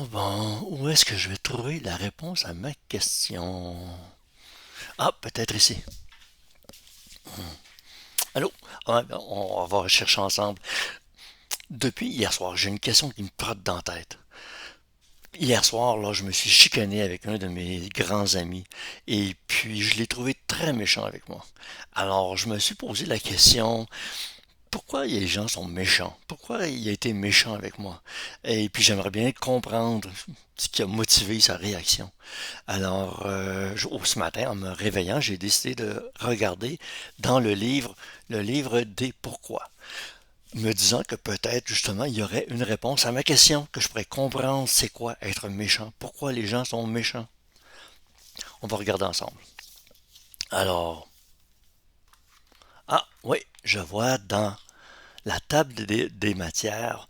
Bon, où est-ce que je vais trouver la réponse à ma question? Ah, peut-être ici. Allô? Ouais, ben, on va chercher ensemble. Depuis hier soir, j'ai une question qui me trotte dans la tête. Hier soir, là, je me suis chicané avec un de mes grands amis et puis je l'ai trouvé très méchant avec moi. Alors, je me suis posé la question, pourquoi les gens sont méchants? Pourquoi il a été méchant avec moi? Et puis j'aimerais bien comprendre ce qui a motivé sa réaction. Alors, ce matin, en me réveillant, j'ai décidé de regarder dans le livre des pourquoi, me disant que peut-être justement il y aurait une réponse à ma question, que je pourrais comprendre c'est quoi être méchant, pourquoi les gens sont méchants. On va regarder ensemble. Alors, ah oui, je vois dans la table des matières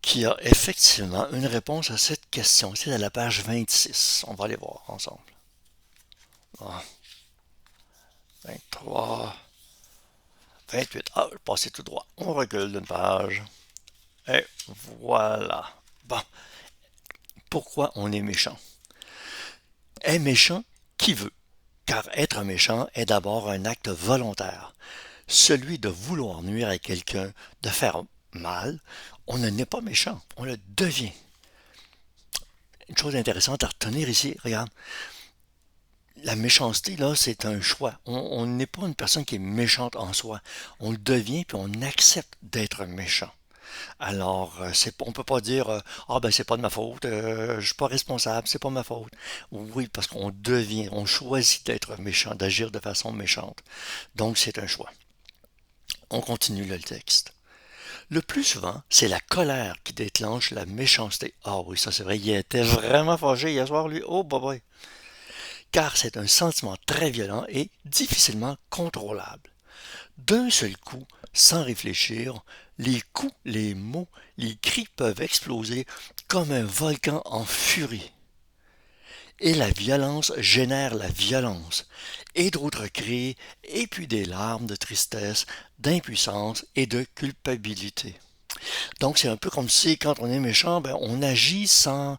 qu'il y a effectivement une réponse à cette question. C'est à la page 26. On va aller voir ensemble. Ah, 23, 28. Ah, je passais tout droit. On recule d'une page. Et voilà. Bon, pourquoi on est méchant? Est méchant qui veut? Car être méchant est d'abord un acte volontaire. Celui de vouloir nuire à quelqu'un, de faire mal, on ne n'est pas méchant, on le devient. Une chose intéressante à retenir ici, regarde, la méchanceté, là, c'est un choix. On n'est pas une personne qui est méchante en soi. On le devient, puis on accepte d'être méchant. Alors, on peut pas dire ah ben c'est pas de ma faute, je suis pas responsable, c'est pas ma faute. Oui, parce qu'on devient, on choisit d'être méchant, d'agir de façon méchante. Donc c'est un choix. On continue le texte. Le plus souvent, c'est la colère qui déclenche la méchanceté. Ah oui, ça c'est vrai, il était vraiment fâché hier soir, lui. Oh, bah, bah. Car c'est un sentiment très violent et difficilement contrôlable. D'un seul coup, sans réfléchir, les coups, les mots, les cris peuvent exploser comme un volcan en furie. Et la violence génère la violence, et d'autres cris, et puis des larmes de tristesse, d'impuissance et de culpabilité. Donc c'est un peu comme si quand on est méchant, ben, on agit sans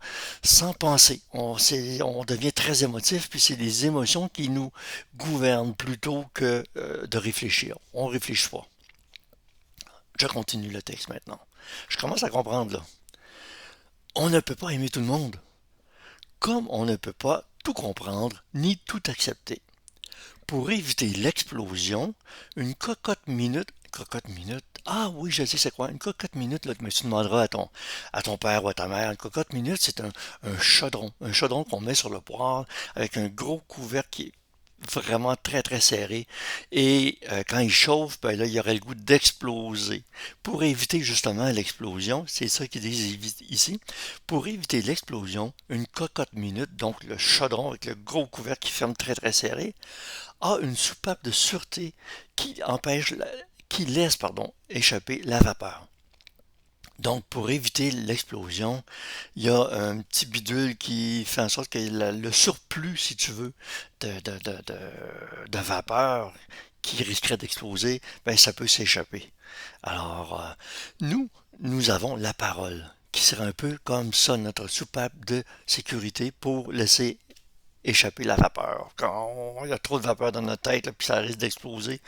penser. On devient très émotif, puis c'est les émotions qui nous gouvernent plutôt que de réfléchir. On réfléchit pas. Je continue le texte maintenant. Je commence à comprendre là. On ne peut pas aimer tout le monde, comme on ne peut pas tout comprendre ni tout accepter. Pour éviter l'explosion, une cocotte minute, ah oui, je sais c'est quoi, une cocotte minute, là, mais tu demanderas à ton père ou à ta mère, une cocotte minute, c'est un chaudron qu'on met sur le poêle avec un gros couvercle qui est vraiment très très serré et quand il chauffe, ben là, il y aurait le goût d'exploser. Pour éviter justement l'explosion, c'est ça qu'ils disent ici, pour éviter l'explosion, une cocotte minute, donc le chaudron avec le gros couvercle qui ferme très très serré, a une soupape de sûreté qui empêche, qui laisse, pardon, échapper la vapeur. Donc, pour éviter l'explosion, il y a un petit bidule qui fait en sorte que le surplus, si tu veux, de vapeur qui risquerait d'exploser, ben, ça peut s'échapper. Alors, nous avons la parole, qui serait un peu comme ça, notre soupape de sécurité pour laisser échapper la vapeur. Quand il y a trop de vapeur dans notre tête, là, puis ça risque d'exploser,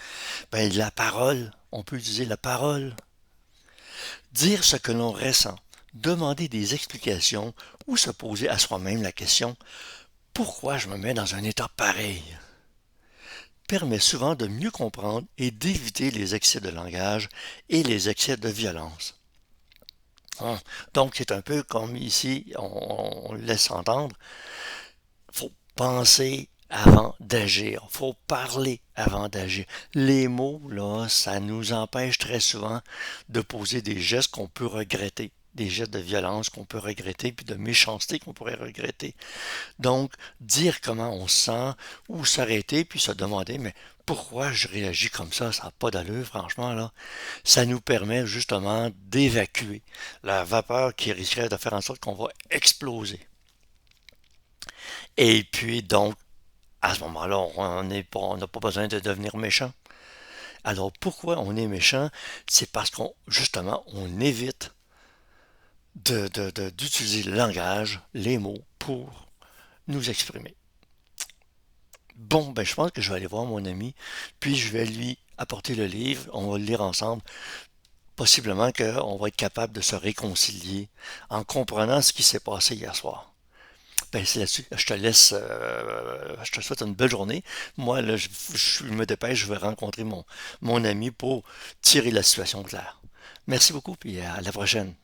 ben, la parole, on peut utiliser la parole. Dire ce que l'on ressent, demander des explications ou se poser à soi-même la question pourquoi je me mets dans un état pareil permet souvent de mieux comprendre et d'éviter les excès de langage et les excès de violence. Hein? Donc c'est un peu comme ici, on laisse entendre, il faut penser avant d'agir. Il faut parler avant d'agir. Les mots, là, ça nous empêche très souvent de poser des gestes qu'on peut regretter. Des gestes de violence qu'on peut regretter, puis de méchanceté qu'on pourrait regretter. Donc, dire comment on se sent, ou s'arrêter, puis se demander, mais pourquoi je réagis comme ça n'a pas d'allure, franchement, là. Ça nous permet justement d'évacuer la vapeur qui risquerait de faire en sorte qu'on va exploser. Et puis, donc, à ce moment-là, on n'a pas besoin de devenir méchant. Alors pourquoi on est méchant? C'est parce qu'on justement on évite d'utiliser le langage, les mots, pour nous exprimer. Bon, ben je pense que je vais aller voir mon ami, puis je vais lui apporter le livre, on va le lire ensemble. Possiblement qu'on va être capable de se réconcilier en comprenant ce qui s'est passé hier soir. Ben, c'est là-dessus. Je te laisse, je te souhaite une belle journée. Moi, là, je me dépêche, je vais rencontrer mon ami pour tirer la situation claire. Merci beaucoup, puis à la prochaine.